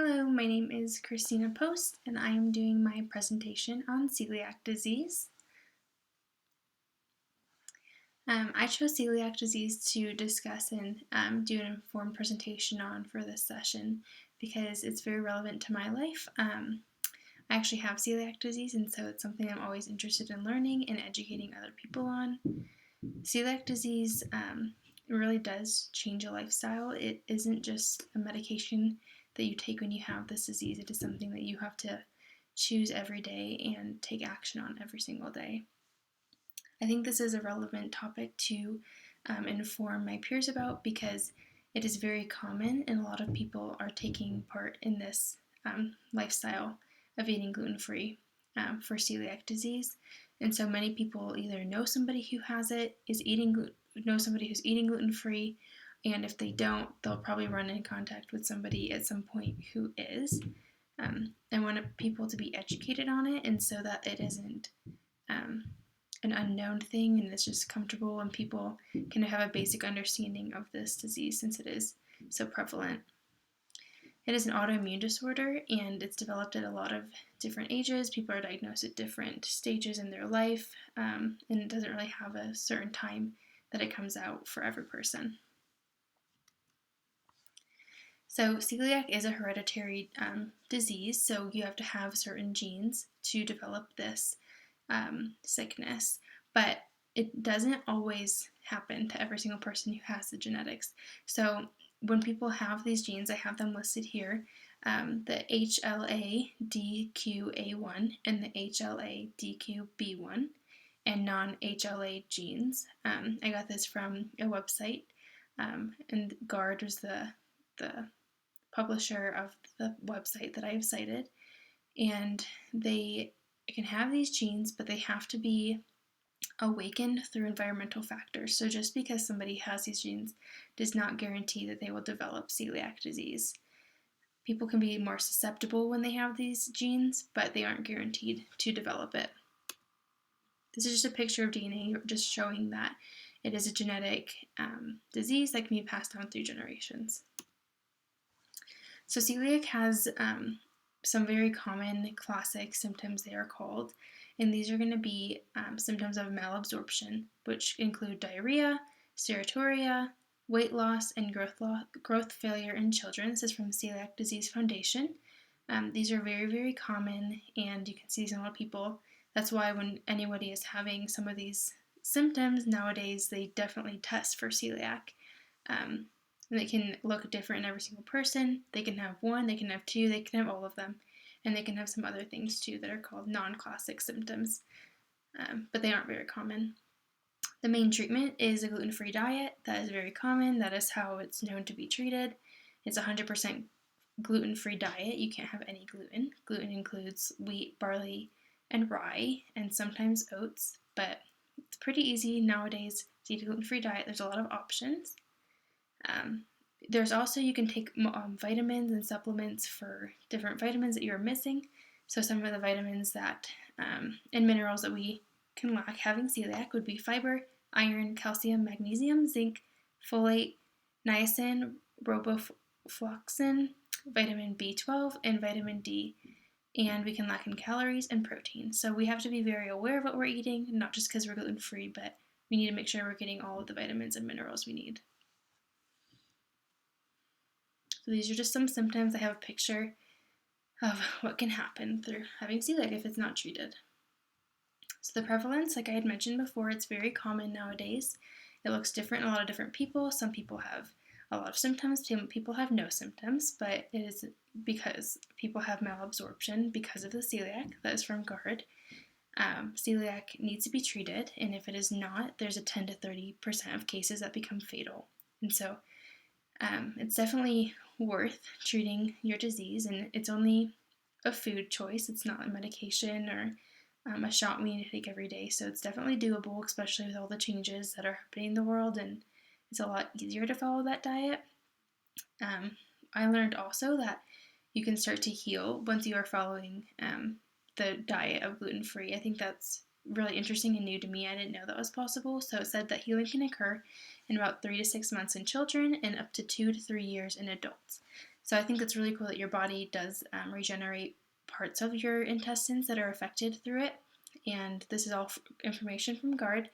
Hello, my name is Kristina Post, and I am doing my presentation on celiac disease. I chose celiac disease to discuss and do an informed presentation on for this session because it's very relevant to my life. I actually have celiac disease, and so it's something I'm always interested in learning and educating other people on. Celiac disease really does change a lifestyle. It isn't just a medication that you take when you have this disease. It is something that you have to choose every day and take action on every single day. I think this is a relevant topic to inform my peers about because it is very common and a lot of people are taking part in this lifestyle of eating gluten-free for celiac disease. And so many people either know somebody who has it, know somebody who's eating gluten-free, and if they don't, they'll probably run in contact with somebody at some point who is. I want people to be educated on it, and so that it isn't an unknown thing and it's just comfortable and people can have a basic understanding of this disease since it is so prevalent. It is an autoimmune disorder and it's developed at a lot of different ages. People are diagnosed at different stages in their life, and it doesn't really have a certain time that it comes out for every person. So celiac is a hereditary disease, so you have to have certain genes to develop this sickness, but it doesn't always happen to every single person who has the genetics. So when people have these genes, I have them listed here, the HLA-DQA1 and the HLA-DQB1 and non-HLA genes. I got this from a website, and GARD was the publisher of the website that I have cited, and they can have these genes, but they have to be awakened through environmental factors. So just because somebody has these genes does not guarantee that they will develop celiac disease. People can be more susceptible when they have these genes, but they aren't guaranteed to develop it. This is just a picture of DNA, just showing that it is a genetic disease that can be passed down through generations. So celiac has some very common classic symptoms, they are called, and these are going to be symptoms of malabsorption, which include diarrhea, steatorrhea, weight loss, and growth failure in children. This is from the Celiac Disease Foundation. These are very, very common, and you can see these in a lot of people. That's why when anybody is having some of these symptoms nowadays, they definitely test for celiac. And they can look different in every single person. They can have one, they can have two, they can have all of them. And they can have some other things too that are called non-classic symptoms, but they aren't very common. The main treatment is a gluten-free diet. That is very common. That is how it's known to be treated. It's a 100% gluten-free diet. You can't have any gluten. Gluten includes wheat, barley, and rye, and sometimes oats, but it's pretty easy nowadays to eat a gluten-free diet. There's a lot of options. There's also, you can take vitamins and supplements for different vitamins that you're missing. So some of the vitamins that and minerals that we can lack having celiac would be fiber, iron, calcium, magnesium, zinc, folate, niacin, riboflavin, vitamin B12, and vitamin D. And we can lack in calories and protein. So we have to be very aware of what we're eating, not just because we're gluten-free, but we need to make sure we're getting all of the vitamins and minerals we need. So these are just some symptoms. I have a picture of what can happen through having celiac if it's not treated. So the prevalence, like I had mentioned before, it's very common nowadays. It looks different in a lot of different people. Some people have a lot of symptoms, some people have no symptoms, but it is because people have malabsorption because of the celiac. That is from GARD. Celiac needs to be treated, and if it is not, there's a 10 to 30% of cases that become fatal. And so it's definitely worth treating your disease, and it's only a food choice. It's not a medication or a shot we need to take every day, so it's definitely doable, especially with all the changes that are happening in the world, and it's a lot easier to follow that diet. I learned also that you can start to heal once you are following the diet of gluten-free. I think that's really interesting and new to me. I didn't know that was possible. So it said that healing can occur in about 3 to 6 months in children and up to 2 to 3 years in adults. So I think it's really cool that your body does regenerate parts of your intestines that are affected through it. And this is all information from GARD,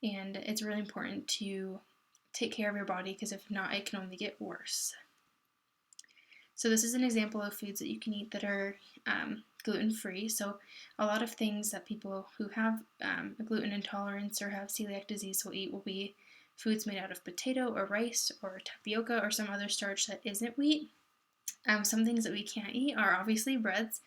and it's really important to take care of your body because if not, it can only get worse. So this is an example of foods that you can eat that are gluten-free. So a lot of things that people who have a gluten intolerance or have celiac disease will eat will be foods made out of potato or rice or tapioca or some other starch that isn't wheat. Some things that we can't eat are obviously breads.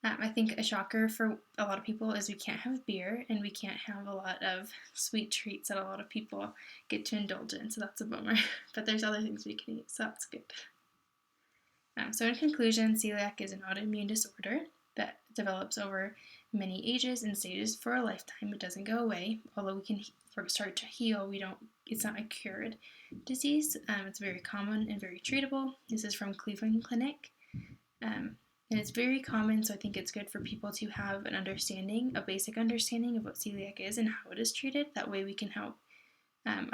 I think a shocker for a lot of people is we can't have beer and we can't have a lot of sweet treats that a lot of people get to indulge in, so that's a bummer. But there's other things we can eat, so that's good. So in conclusion, celiac is an autoimmune disorder that develops over many ages and stages for a lifetime. It doesn't go away, although we can start to heal. It's not a cured disease. It's very common and very treatable. This is from Cleveland Clinic. And it's very common, so I think it's good for people to have an understanding, a basic understanding of what celiac is and how it is treated. That way we can help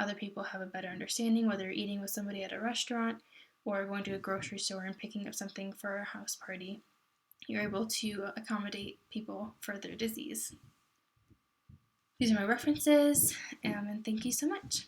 other people have a better understanding, whether you're eating with somebody at a restaurant or going to a grocery store and picking up something for a house party. You're able to accommodate people for their disease. These are my references, and thank you so much.